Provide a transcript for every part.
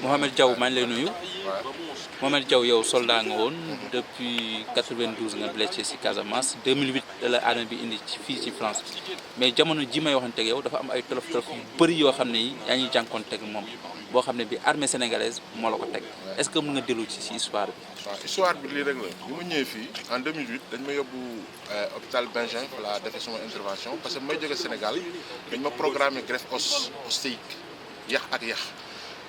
Mohamed Diaw maa ngi lay nuyu. waaw Mohamed Diaw yow soldat nga woon depuis 92 nga blessé ci Casamance 2008 da la armée bi indi ci fii ci France mais jamono ji may waxanteeg yow dafa am ay tolof tolof yu bëri yoo xam ne yi yaa ngi jànkoonteeg moom boo xam ne bi armée sénégalaise moo la ko teg est-ce que mën nga dellu ci histoire bi. waaw histoire bi lii rek la bi ma ñëwee fii en 2008 dañ ma yóbbu hôpital Benjamin fa laa defee sama intervention parce que may jóge Sénégal dañ ma programmé greffe ostéique yax ak yax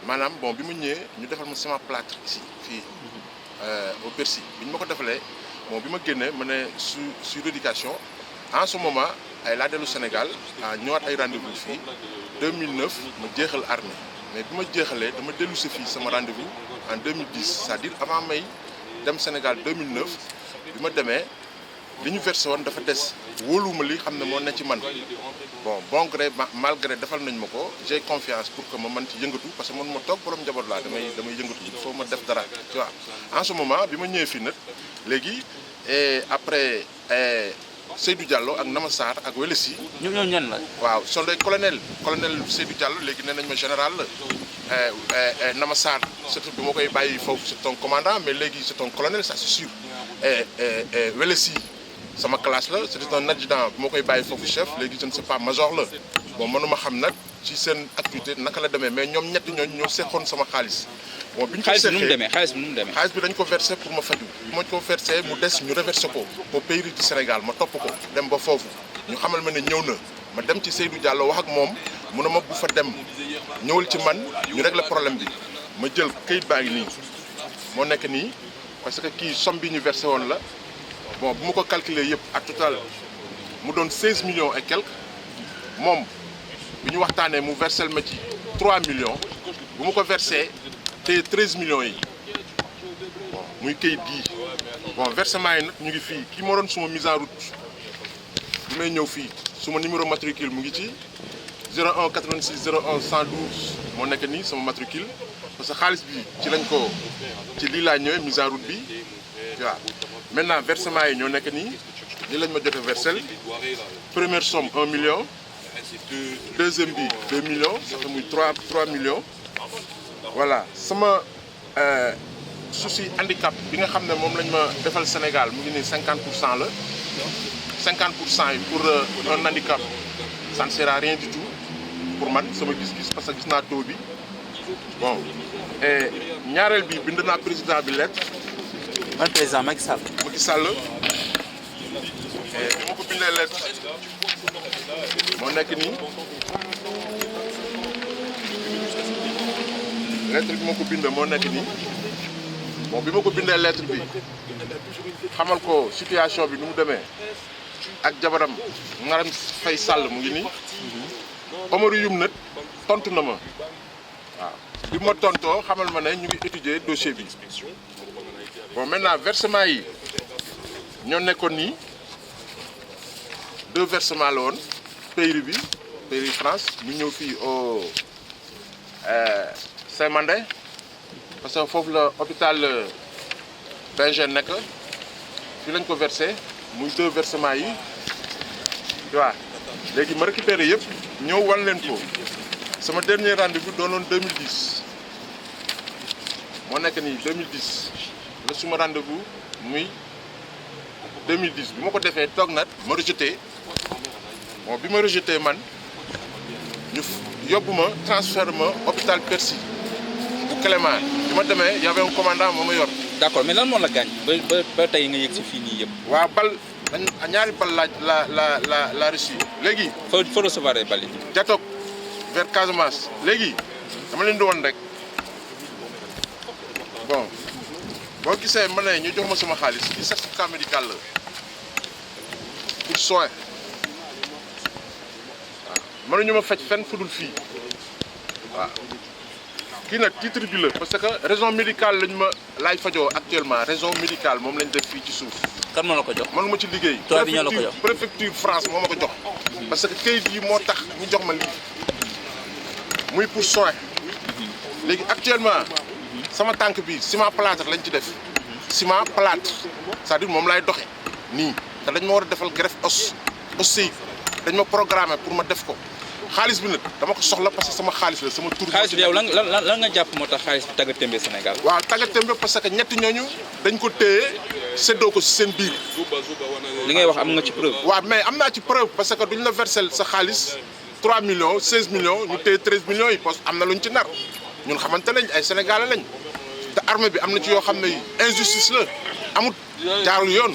maanaam bon bi ma ñëwee ñu defal ma sama plâtre ici fii au Bercy bi ñu ma ko defalee bon bi ma génnee ma ne sur éducation en ce moment ay laa dellu Sénégal ñëwaat ay rendez-vous fii 2009 ma jeexal armée mais bi ma jeexalee dama dellu si fii sama rendez-vous en 2010 c'est-à-dire avant may dem Sénégal 2009 bi ma demee li ñu versé woon dafa des wóoluwuma li xam ne moo ne ci man bon gré mal gré defal nañ ma ko j'ai confiance pour que ma mën ci yëngatu parce que man ma toog borom njaboot laa damay yëngatu il faut ma def dara tu vois en ce moment bi ma ñëwee fii nag léegi après Seydou Diallo ak Nama Sarr ak Welesi. ñooñu ñan la. waaw sont des colonel Seydou Diallo léegi nee nañ ma général la Nama Sarr surtout bi ma koy bàyyi foofu c'est un commandant mais léegi c'est un colonel ça c'est sûr Welesi sama classe la c'est un adjudant bi ma koy bàyyi foofu chef léegi je ne sais pas major la bon mënuma xam nag ci seen activité naka la demee mais ñoom ñetti ñooñu ñoo seqoon sama xaalis. bon bi ñu ko seqee xaalis bi nu mu demee. xaalis bi dañ ko versé pour ma faju bu ma ko versé mu des ñu reversé ko au pays du Sénégal ma topp ko dem ba foofu ñu xamal ma ne ñëw na ma dem ci Seydou Diallo wax ak moom mu ne ma bu fa dem ñëwal ci man ñu régler problème bi ma jël kayit baa ngi nii moo nekk nii parce que kii somme bi ñu versé woon la bon bu ma ko calculer yëpp à total mu doon 16 millions et quelques moom bi ñu waxtaanee mu versel ma ci 3 millions bu ma ko versé te 13 millions yi bon muy kayit gii bon versement yi nag ñu ngi fii kii moo doon suma mise en route bi may ñëw fii suma numéro matricule mu ngi ci 01 86 01 112 moo nekk nii sama matricule parce que xaalis bi ci lañ ko ci lii laa ñëwee mise en route bi waaw maintenant versement yi ñoo nekk nii lii lañ ma jot a versel première somme 1 million deuxième bi 2 millions ça fait muy 3 millions voilà sama souci handicap bi nga xam ne moom lañ ma defal Sénégal mu ngi nii 50% la 50% yi pour un handicap ça ne sert à rien du tout pour man sama gis-gis parce que gis naa taux bi bon et ñaareel bi bind naa président bi lettre. man président Macky Sall. Macky Sall et bi ma ko bindee lettre moo nekk nii. lettre bi ma ko bindee moo nekk nii bon bi ma ko bindee lettre bi xamal ko situation bi nu mu demee ak jabaram Ngaram Faye Sall mu ngi nii Omarou Youm nag tontu na ma waaw bi ma tontoo xamal ma ne ñu ngi étudier dossier bi bon maintenant versement yi ñoo nekkoon nii 2 versements la woon Payri bi Payri France ñu ñëw fii au Saint-Mandé parce que foofu la hôpital Benjamin nekk fii lañ ko versé muy 2 versements yi tu vois léegi ma récupéré yëpp ñëw wan leen ko sama dernier rendez-vous doonoon 2010 moo nekk nii 2010 la suma rendez-vous muy 2010 bi ma ko defee toog nag ma rejeté bon bi ma rejeté man ñu yóbbu ma transfert ma hôpital Percy bu Clément bi ma demee y avait un commandant moo ma yor. d'accord mais lan moo la gaañ ba tey nga yëg si fii nii yëpp. waaw bal ñaari bal la reçu léegi. foo recevoir ay bal yi. Jatoog vers Casamance léegi dama leen di woon rek bon boo gisee ma ne ñu jox ma sama xaalis ci certificat médical la pour soin waaw mënuñu ma faj fenn fudul fii waaw kii nag titre bi la parce que raison médicale lañ ma laay fajoo actuellement raison médicale moom lañ def fii ci suuf. kan moo la ko jox. man ma ci liggéey. tool bi ñoo la ko jox préfecture France moo ma ko jox. parce que kayit yi moo tax ñu jox ma lii muy pour soin léegi actuellement sama tànk bi ciment plâtre lañ ci def ciment plâtre c'est-à-dire moom laay doxe nii te dañ ma war a defal greffe osséique dañ ma programmé pour ma def ko xaalis bi nag dama ko soxla parce que sama xaalis la sama tur. xaalis bi yow lan nga jàpp moo tax xaalis bi tagga témbe Sénégal. waaw tagga témbe parce que ñetti ñooñu dañ ko téye séddoo ko si seen biir. li ngay wax am nga ci preuve. waaw mais am naa ci preuve parce que duñ la versel sa xaalis 3 millions 16 millions ñu téye 13 millions yi parce que am na luñ ci nar ñun xamante lañ ay sénégalais lañ te armée bi am na ci yoo xam ne injustice la amut jaarul yoon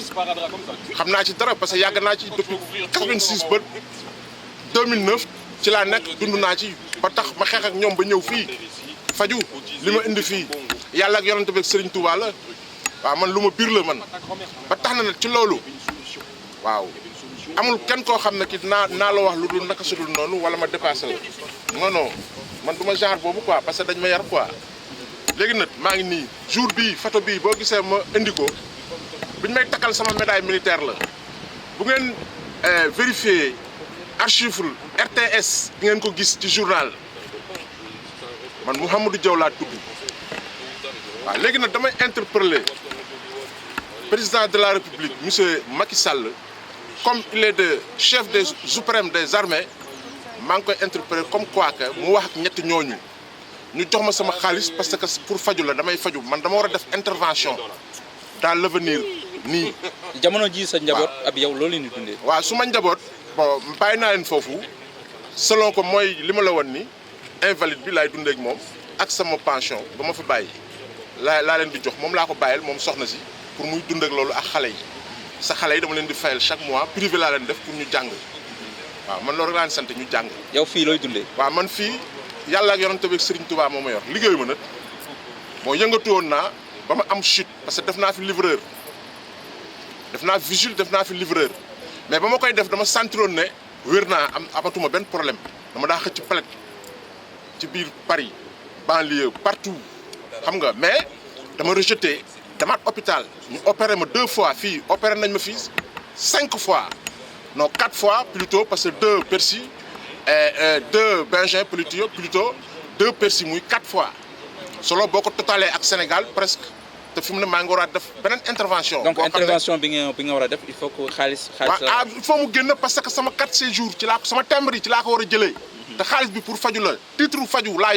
xam naa ci dara parce que yàgg naa ci depuis 86 ba 2009 ci laa nekk dund naa ci ba tax ma xeex ak ñoom ba ñëw fii faju li ma indi fii yàlla ak yonent bi ak Serigne Touba la waaw man lu ma biir la man ba tax na nag ci loolu waaw amul kenn koo xam ne ki naa la wax lu dul naka sudul noonu wala ma dépassé la non man du ma genre boobu quoi parce que dañ ma yar quoi léegi nag maa ngi nii jour bii photo bii boo gisee ma indi ko biñ may takkal sama médaille militaire la bu ngeen vérifier archive RTS di ngeen ko gis ci journal man Mouhamadou Diaw laa tudd waaw léegi nag damay interpeller président de la République monsieur Macky Sall comme il est le chef des suprême des armées maa ngi koy interpeller comme quoi que mu wax ak ñetti ñooñu ñu jox ma sama xaalis parce que pour faju la damay faju man dama war a def intervention dans l'avenir nii. jamono ji sa njaboot ab yow loolu leen di dundee. waaw su ma njaboot bon bàyyi naa leen foofu selon ko mooy li ma la woon ni invalide bi laay dundee ak moom ak sama pension ba ma fa bàyyi laa leen di jox moom laa ko bàyyil moom soxna si pour muy dund ak loolu ak xale yi sa xale yi dama leen di fayal chaque mois privé laa leen def pour ñu jàng waaw man loolu laa leen sant ñu jàng. yow fii looy dundee. waaw man fii yàlla ak yonent bi ak Serigne Touba moo ma yor liggéeyu ma nag moo yëngatu woon naa ba ma am chute parce que def naa fi livreur def naa vigile def naa fi livreur mais ba ma koy def dama sentiroon ne wér naa amatuma benn problème dama daa xëcc palette ci biir Paris banlieue partout xam nga mais dama rejeté damaat hôpital ñu opéré ma 2 fois fii opéré nañ ma fii 5 fois non 4 fois plutôt parce que 2 persil et 2 Bengin plutôt 2 persil muy 4 fois solo boo ko totalee ak Sénégal presque te fi mu ne maa ngi war a def beneen intervention. donc intervention bi nga war a def il faut que xaalis waaw il faut mu génn parce que sama 4 séjours ci laa ko sama timbre yi ci laa ko war a jëlee. te xaalis bi pour faju la titre faju laa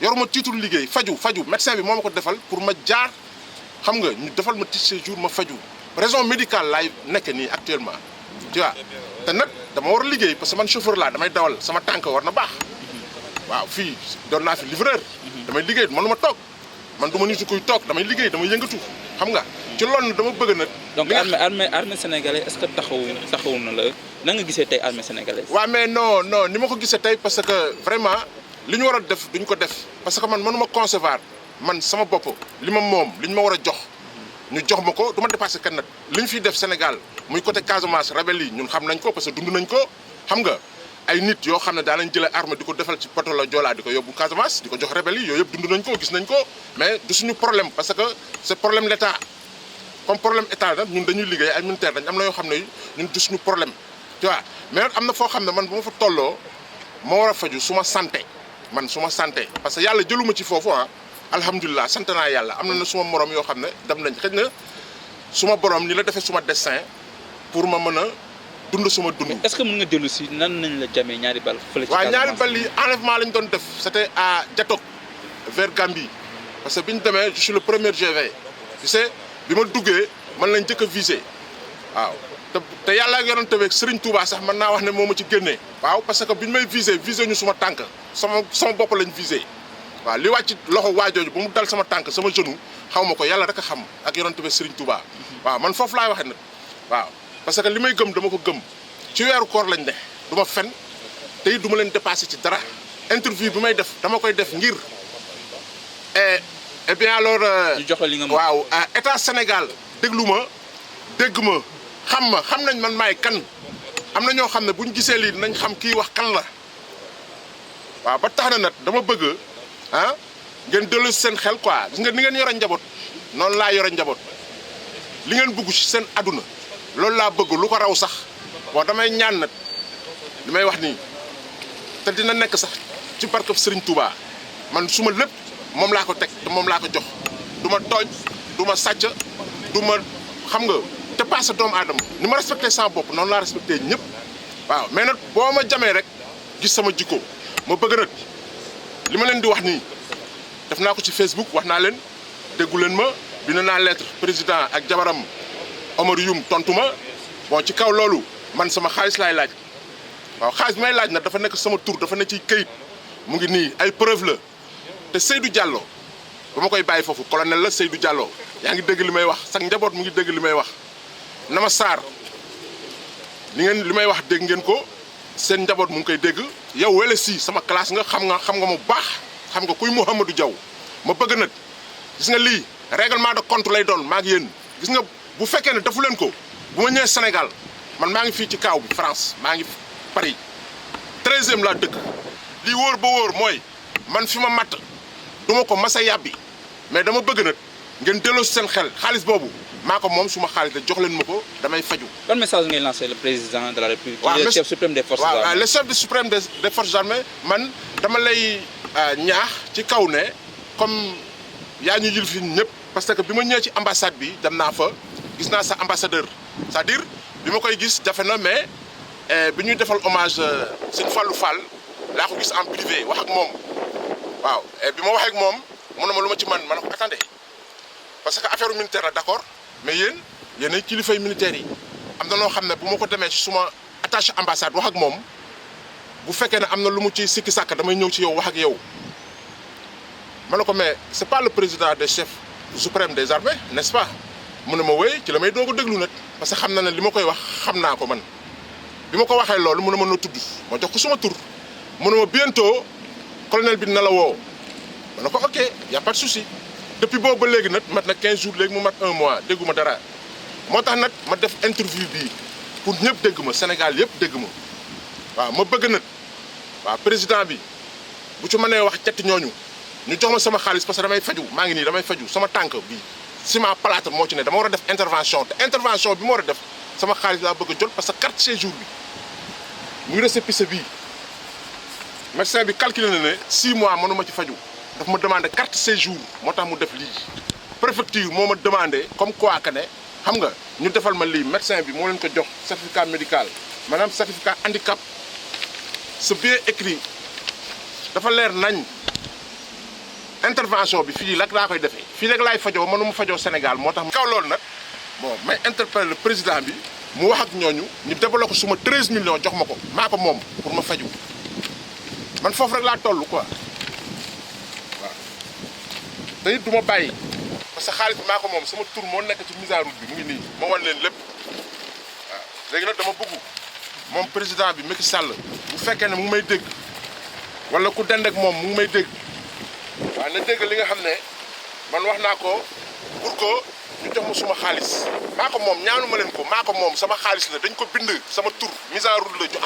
yoruma titre liggéey faju médecin bi moo ma ko defal pour ma jaar xam nga ñu defal ma titre séjour ma faju raison médicale laay nekk nii actuellement tu vois te nag dama war a liggéey parce que man chauffeur laa damay dawal sama tànk war na baax waaw fii doon naa fi livreur damay liggéey mënuma toog man du ma nitu kuy toog damay liggéey damay yëngatu xam nga ci loolu dama bëgg nag. donc armée sénégalaise est-ce que taxawu na la na nga gisee tey armée sénégalaise. waaw mais non ni ma ko gisee tey parce que vraiment li ñu war a def duñ ko def parce que man mënuma concevoir man sama bopp li ma moom li ñu ma war a jox ñu jox ma ko du ma dépassé kenn nag li ñu fiy def Sénégal muy côté Casamance rebelle yi ñun xam nañ ko parce que dund nañ ko xam nga ay nit yoo xam ne daa nañ jëlee arme di ko defal ci poto la Joola di ko yóbbu Casamance di ko jox rebelle yi yooyu yëpp dund nañ ko gis nañ ko mais du suñu problème parce que c'est problème l'État comme problème état nag ñun dañuy liggéey ay militaire dañ am na yoo xam ne ñun du suñu problème tu vois mais nag am na foo xam ne man bu ma fa tolloo moo war a faju suma santé parce que yàlla jëluma ci foofu alhamdulilah sant naa yàlla am na suma morom yoo xam ne dem nañ xëy na suma borom ni la defee suma destin pour ma mën a dund suma dund. est-ce que mën nga dellu si nan nañ la jamee ñaari bal fële ci waaw ñaari bal yi enlèvement lañ doon def c'était à Diatok vers Gambie parce que bi ñu demee je suis le premier GV tu sais bi ma duggee man lañ njëkk a visé waaw te yàlla ak yonent bi ak Serigne Touba sax mën naa wax ne moo ma ci génnee. waaw parce que bi ñu may visé ñu suma tànk sama bopp lañ visé waaw li wàcc loxo waajooju ba mu dal sama tànk sama genou xaw ma ko yàlla rek a xam ak yonent bi Serigne Touba waaw man foofu laay waxee nag waaw parce que li may gëm dama ko gëm ci weeru koor lañ ne du ma fen tey du ma leen dépassé ci dara interview bi may def dama koy def ngir et bien alors. ñu jox la li nga mën waaw état Sénégal déglu ma dégg ma xam nañ man maay kan am na ñoo xam ne buñ gisee lii nañ xam kii wax kan la waaw ba tax na nag dama bëgg ngeen dellu seen xel quoi gis nga ni ngeen yore njaboot noonu laa yore njaboot li ngeen bëgg ci seen aduna loolu laa bëgg lu ko raw sax bon damay ñaan nag li may wax nii te dina nekk sax ci barkeb Serigne Touba man suma lépp moom laa ko teg te moom laa ko jox du ma tooñ du ma sàcc du ma xam nga te passé doomu aadama ni ma respecté sama bopp noonu laa respecté ñëpp waaw mais nag boo ma jamee rek gis sama jikko ma bëgg nag li ma leen di wax nii def naa ko ci Facebook wax naa leen déggu leen ma bind naa lettre président ak jabaram Omar Youm tontu ma bon ci kaw loolu man sama xaalis laay laaj waaw xaalis bi may laaj nag dafa nekk sama tur dafa nekk ci këyit mu ngi nii ay preuve la te Seydou Diallo ba ma koy bàyyi foofu colonel la Seydou Diallo yaa ngi dégg li may wax sax njaboot mu ngi dégg li may wax Nama Sarr li may wax dégg ngeen ko seen njaboot mu ngi koy dégg yow wele si sama classe nga xam nga mu baax xam nga kuy Mouhamadou Diaw ma bëgg nag gis nga lii règlement de compte lay doon maa ngi yéen gis nga bu fekkee ne defu leen ko bu ma ñëwee Sénégal man maa ngi fii ci kaaw bi France maa ngi Paris 13e laa dëkk lii wóor ba wóor mooy man fi ma matt duma ko masa yàbbi mais dama bëgg nag ngeen delloo seen xel xaalis boobu maa ko moom suma xaalis la jox leen ma ko damay faju. Ban message ngay lancé le président de la République. le chef suprême des forces armées. waaw le chef suprême des forces armées man dama lay ñaax ci kaw ne comme yaa ñu yil fi ñëpp parce que bi ma ñëwee ci ambassade bi dem naa fa gis naa sa ambassadeur c'est-à-dire bi ma koy gis jafe na mais bi ñuy defal hommage Sëñ Fallou Fall laa ko gis en privé wax ak moom waaw bi ma waxee ak moom mu ne ma lu ma ci man ne ko attendez parce que affaire militaire la d'accord mais yéenay kilifay militaires yi am na noo xam ne bu ma ko demee ci suma attaché ambassade wax ak moom bu fekkee ne am na lu mu ci sikki sàkk damay ñëw ci yow wax ak yow ma ne ko mais c'est pas le président des chefs suprêmes des armées n'est-ce pas mu ne ma wéy ci la may doog a déglu nag parce que xam na ne li ma koy wax xam naa ko man bi ma ko waxee loolu mu ne ma noo tudd ma jox ko suma tur mu ne ma bientôt colonel bi na la woo ma ne ko ok y a pas de souci depuis boobu ba léegi nag mat na 15 jours léegi mu mat 1 mois dégguma dara moo tax nag ma def interview bii pour ñëpp dégg ma Sénégal yëpp dégg ma waaw ma bëgg nag waaw président bi bu ci mënee wax ñetti ñooñu ñu jox ma sama xaalis parce que damay faju maa ngi nii damay faju sama tànk bi ciment plâtre moo ci ne dama war a def intervention te intervention bi ma war a def sama xaalis laa bëgg a jot parce que carte séjour bi muy récépissé bii médecin bi calculé na ne 6 mois mënuma ci faju daf ma demandé carte séjour moo tax mu def lii préfecture moo ma demandé comme quoi que ne xam nga ñu defal ma lii médecin bi moo leen ko jox certificat médical maanaam certificat handicap c'est bien écrit dafa leer nañ intervention bi fii rek laa koy defee fii rek laay fajoo mënuma fajoo Sénégal moo tax kaw loolu nag bon may interpeller le président bi mu wax ak ñooñu ñu débloqué suma 13 millions jox ma ko maa ko moom pour ma faju man foofu rek laa toll quoi waaw te it du ma bàyyi parce que xaalis bi maa ko moom sama tur moo nekk ci mise en route bi mu ngi nii ma wan leen lépp waaw léegi nag dama bëgg moom président bi Macky Sall bu fekkee ne mu ngi may dégg wala ku dend ak moom mu ngi may dégg waaw na dégg li nga xam ne man wax naa ko pour que ñu jox ma suma xaalis maa ko moom ñaanu ma leen ko maa ko moom sama xaalis la dañ ko bind sama tur mise en route la